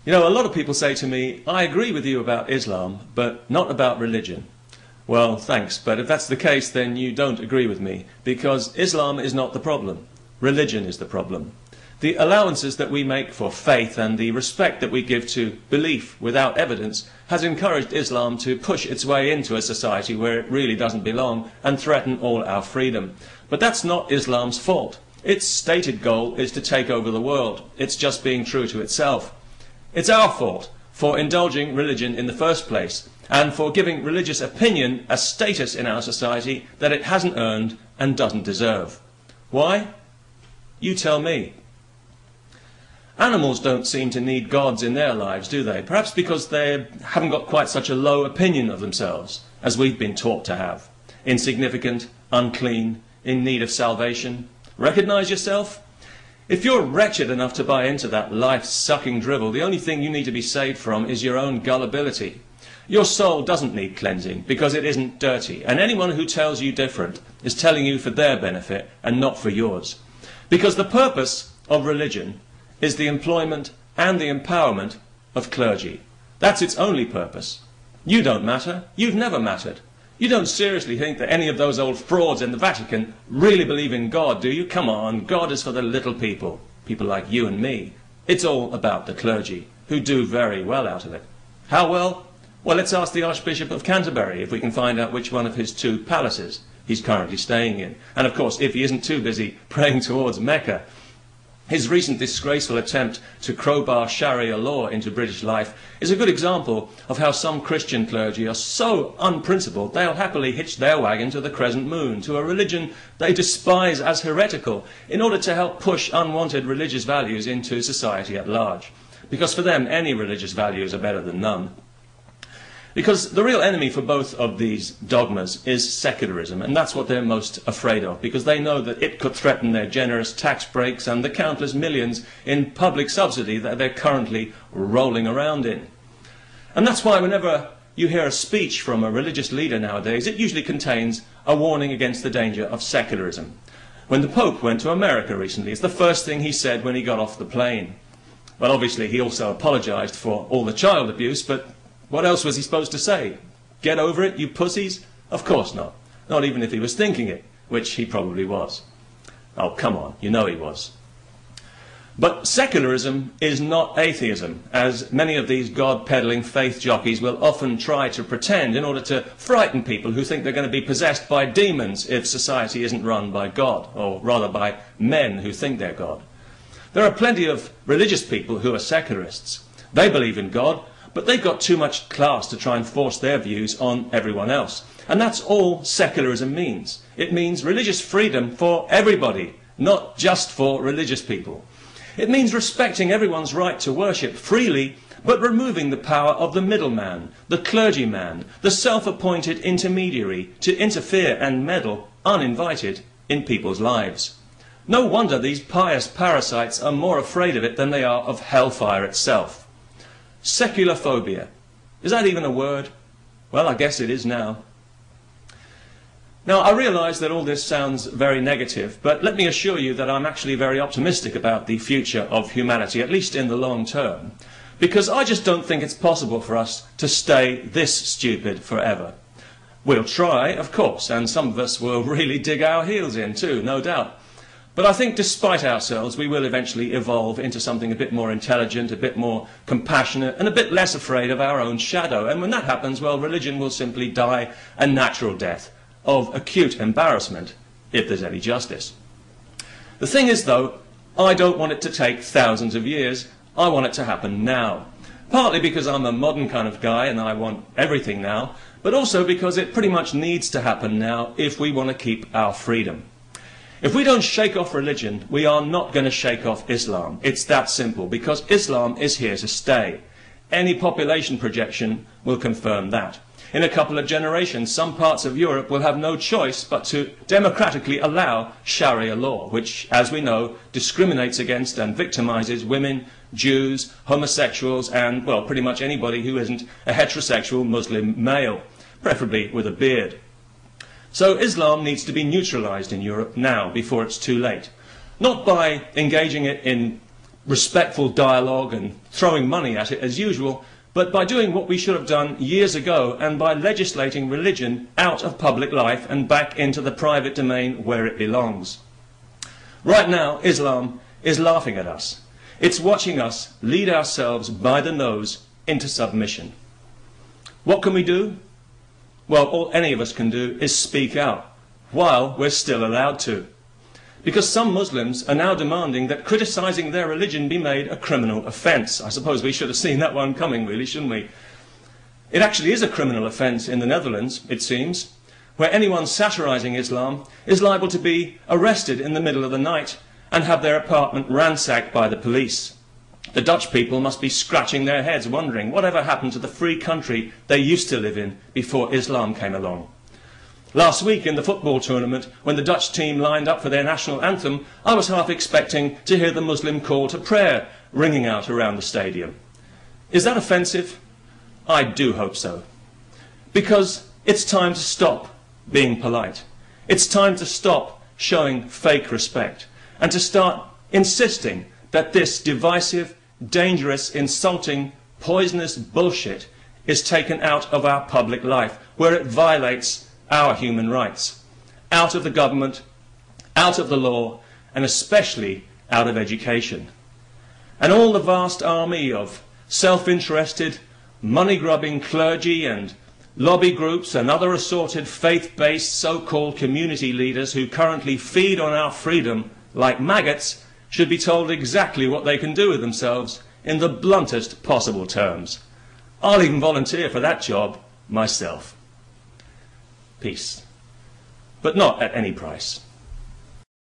You know, a lot of people say to me, I agree with you about Islam, but not about religion. Well, thanks, but if that's the case, then you don't agree with me, because Islam is not the problem. Religion is the problem. The allowances that we make for faith and the respect that we give to belief without evidence has encouraged Islam to push its way into a society where it really doesn't belong and threaten all our freedom. But that's not Islam's fault. Its stated goal is to take over the world. It's just being true to itself. It's our fault for indulging religion in the first place and for giving religious opinion a status in our society that it hasn't earned and doesn't deserve. Why? You tell me. Animals don't seem to need gods in their lives, do they? Perhaps because they haven't got quite such a low opinion of themselves as we've been taught to have. Insignificant, unclean, in need of salvation. Recognise yourself? If you're wretched enough to buy into that life-sucking drivel, the only thing you need to be saved from is your own gullibility. Your soul doesn't need cleansing because it isn't dirty, and anyone who tells you different is telling you for their benefit and not for yours. Because the purpose of religion is the employment and the empowerment of clergy. That's its only purpose. You don't matter. You've never mattered. You don't seriously think that any of those old frauds in the Vatican really believe in God, do you? Come on, God is for the little people, people like you and me. It's all about the clergy, who do very well out of it. How well? Well, let's ask the Archbishop of Canterbury if we can find out which one of his 2 palaces he's currently staying in. And of course, if he isn't too busy praying towards Mecca. His recent disgraceful attempt to crowbar Sharia law into British life is a good example of how some Christian clergy are so unprincipled they'll happily hitch their wagon to the crescent moon, to a religion they despise as heretical, in order to help push unwanted religious values into society at large. Because for them, any religious values are better than none. Because the real enemy for both of these dogmas is secularism, and that's what they're most afraid of, because they know that it could threaten their generous tax breaks and the countless millions in public subsidy that they're currently rolling around in. And that's why whenever you hear a speech from a religious leader nowadays, it usually contains a warning against the danger of secularism. When the Pope went to America recently, it's the first thing he said when he got off the plane. Well, obviously he also apologized for all the child abuse, but what else was he supposed to say? Get over it, you pussies? Of course not. Not even if he was thinking it, which he probably was. Oh, come on, you know he was. But secularism is not atheism, as many of these God-peddling faith jockeys will often try to pretend in order to frighten people who think they're going to be possessed by demons if society isn't run by God, or rather by men who think they're God. There are plenty of religious people who are secularists. They believe in God, but they've got too much class to try and force their views on everyone else. And that's all secularism means. It means religious freedom for everybody, not just for religious people. It means respecting everyone's right to worship freely, but removing the power of the middleman, the clergyman, the self-appointed intermediary to interfere and meddle uninvited in people's lives. No wonder these pious parasites are more afraid of it than they are of hellfire itself. Seculophobia. Is that even a word? Well, I guess it is now. Now, I realise that all this sounds very negative, but let me assure you that I'm actually very optimistic about the future of humanity, at least in the long term, because I just don't think it's possible for us to stay this stupid forever. We'll try, of course, and some of us will really dig our heels in too, no doubt. But I think despite ourselves, we will eventually evolve into something a bit more intelligent, a bit more compassionate, and a bit less afraid of our own shadow. And when that happens, well, religion will simply die a natural death of acute embarrassment, if there's any justice. The thing is, though, I don't want it to take thousands of years. I want it to happen now. Partly because I'm a modern kind of guy and I want everything now, but also because it pretty much needs to happen now if we want to keep our freedom. If we don't shake off religion, we are not going to shake off Islam. It's that simple, because Islam is here to stay. Any population projection will confirm that. In a couple of generations, some parts of Europe will have no choice but to democratically allow Sharia law, which, as we know, discriminates against and victimizes women, Jews, homosexuals, and, well, pretty much anybody who isn't a heterosexual Muslim male, preferably with a beard. So Islam needs to be neutralized in Europe now, before it's too late. Not by engaging it in respectful dialogue and throwing money at it as usual, but by doing what we should have done years ago and by legislating religion out of public life and back into the private domain where it belongs. Right now, Islam is laughing at us. It's watching us lead ourselves by the nose into submission. What can we do? Well, all any of us can do is speak out, while we're still allowed to. Because some Muslims are now demanding that criticising their religion be made a criminal offence. I suppose we should have seen that one coming, really, shouldn't we? It actually is a criminal offence in the Netherlands, it seems, where anyone satirising Islam is liable to be arrested in the middle of the night and have their apartment ransacked by the police. The Dutch people must be scratching their heads wondering whatever happened to the free country they used to live in before Islam came along. Last week in the football tournament, when the Dutch team lined up for their national anthem, I was half expecting to hear the Muslim call to prayer ringing out around the stadium. Is that offensive? I do hope so. Because it's time to stop being polite. It's time to stop showing fake respect and to start insisting that this divisive, dangerous, insulting, poisonous bullshit is taken out of our public life, where it violates our human rights, out of the government, out of the law, and especially out of education. And all the vast army of self-interested, money-grubbing clergy and lobby groups and other assorted faith-based so-called community leaders who currently feed on our freedom like maggots should be told exactly what they can do with themselves in the bluntest possible terms. I'll even volunteer for that job myself. Peace. But not at any price.